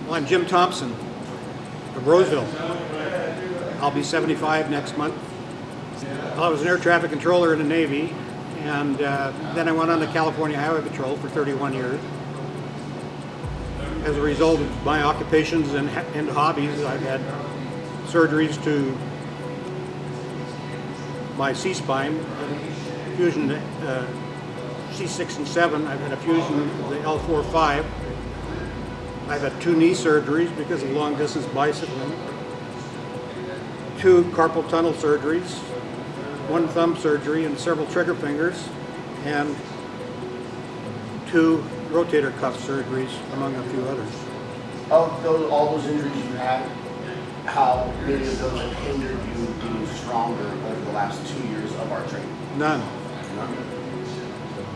Well, I'm Jim Thompson of Roseville. I'll be 75 next month. Well, I was an air traffic controller in the Navy, and then I went on the California Highway Patrol for 31 years. As a result of my occupations and hobbies, I've had surgeries to my C-spine, fusion C6 and 7. I've had a fusion of the L4-5. I've had 2 knee surgeries because of long distance bicycling, 2 carpal tunnel surgeries, 1 thumb surgery and several trigger fingers, and 2 rotator cuff surgeries, among a few others. Of all those injuries you had, how many of those have hindered you being stronger over the last 2 years of our training? None. None.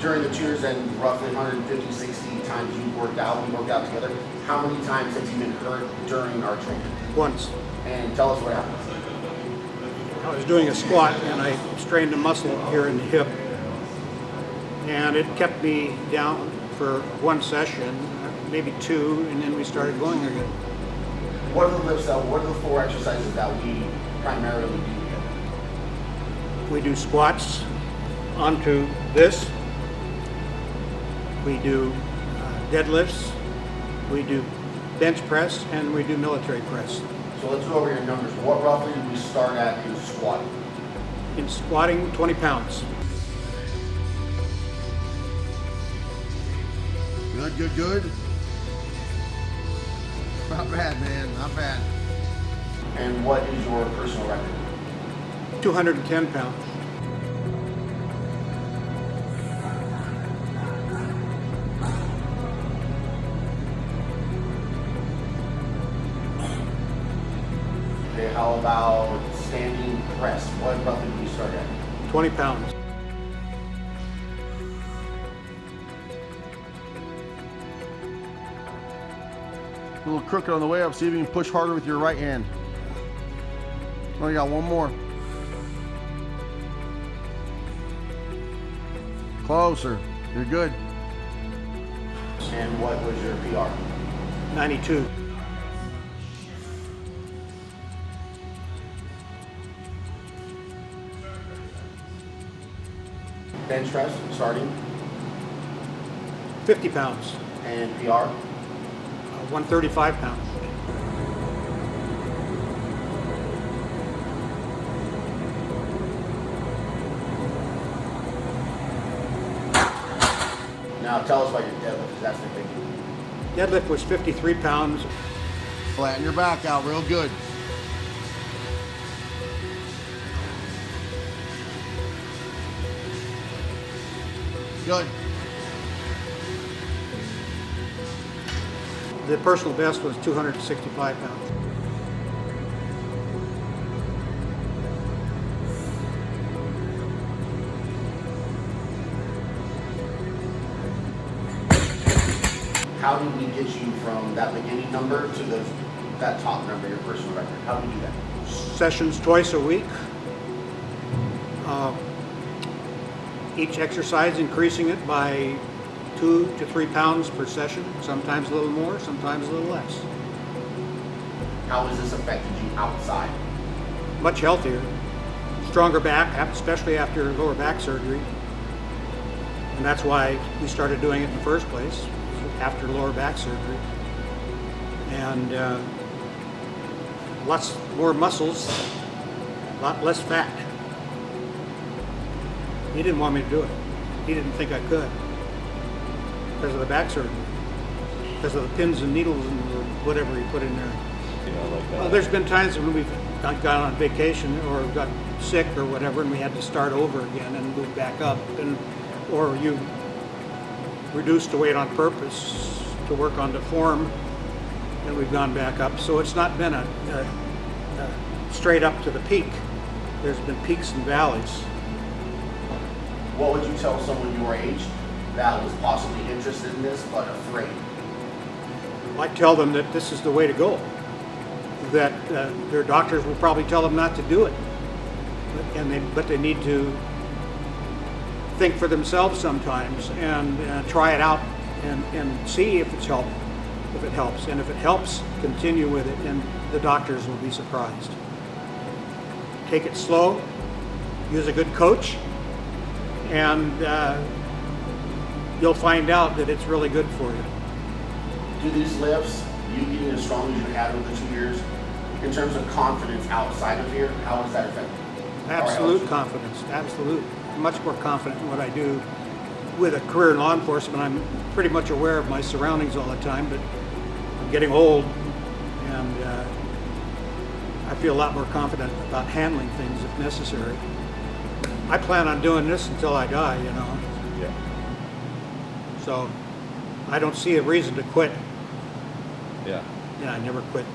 During the 2 years and roughly 150, 60 times we worked out together, how many times have you been hurt during our training? Once. And tell us what happened. I was doing a squat and I strained a muscle here in the hip, and it kept me down for 1 session, maybe 2, and then we started going again. What are the lifts what are the 4 exercises that we primarily do here? We do squats onto this. We do deadlifts. We do bench press, and we do military press. So let's go over your numbers. What roughly did we start at in squatting? In squatting, 20 pounds. Good, good, good. Not bad, man, not bad. And what is your personal record? 210 pounds. Okay, how about standing press? What roughly did we start at? 20 pounds. A little crooked on the way up. See if you can push harder with your right hand. Oh, you got one more. Closer. You're good. And what was your PR? 92. Bench press, starting, 50 pounds. and PR? 135 pounds. Now tell us about your deadlift, because that's the big one. Deadlift was 53 pounds. Flatten your back out real good. Good. The personal best was 265 pounds. How did we get you from that beginning number to that top number, your personal record? How did we do that? Sessions twice a week. Each exercise increasing it by 2 to 3 pounds per session, sometimes a little more, sometimes a little less. How has this affected you outside? Much healthier, stronger back, especially after lower back surgery. And that's why we started doing it in the first place, after lower back surgery. And lots more muscles, a lot less fat. He didn't want me to do it. He didn't think I could because of the back surgery, because of the pins and needles and whatever he put in there. Well, there's been times when we've gone on vacation or got sick or whatever, and we had to start over again and move back up, or you reduce the weight on purpose to work on the form, and we've gone back up. So it's not been a straight up to the peak. There's been peaks and valleys. What would you tell someone your age that was possibly interested in this but afraid? I tell them that this is the way to go, that their doctors will probably tell them not to do it, but they need to think for themselves sometimes and try it out and see if it's helpful. if it helps. And if it helps, continue with it, and the doctors will be surprised. Take it slow, use a good coach, and you'll find out that it's really good for you. Do these lifts, you getting as strong as you had over the 2 years, in terms of confidence outside of here, how does that affect you? Absolute confidence, absolute. I'm much more confident in what I do with a career in law enforcement. I'm pretty much aware of my surroundings all the time, but I'm getting old, and I feel a lot more confident about handling things if necessary. I plan on doing this until I die, you know. Yeah. So I don't see a reason to quit. Yeah. Yeah, I never quit.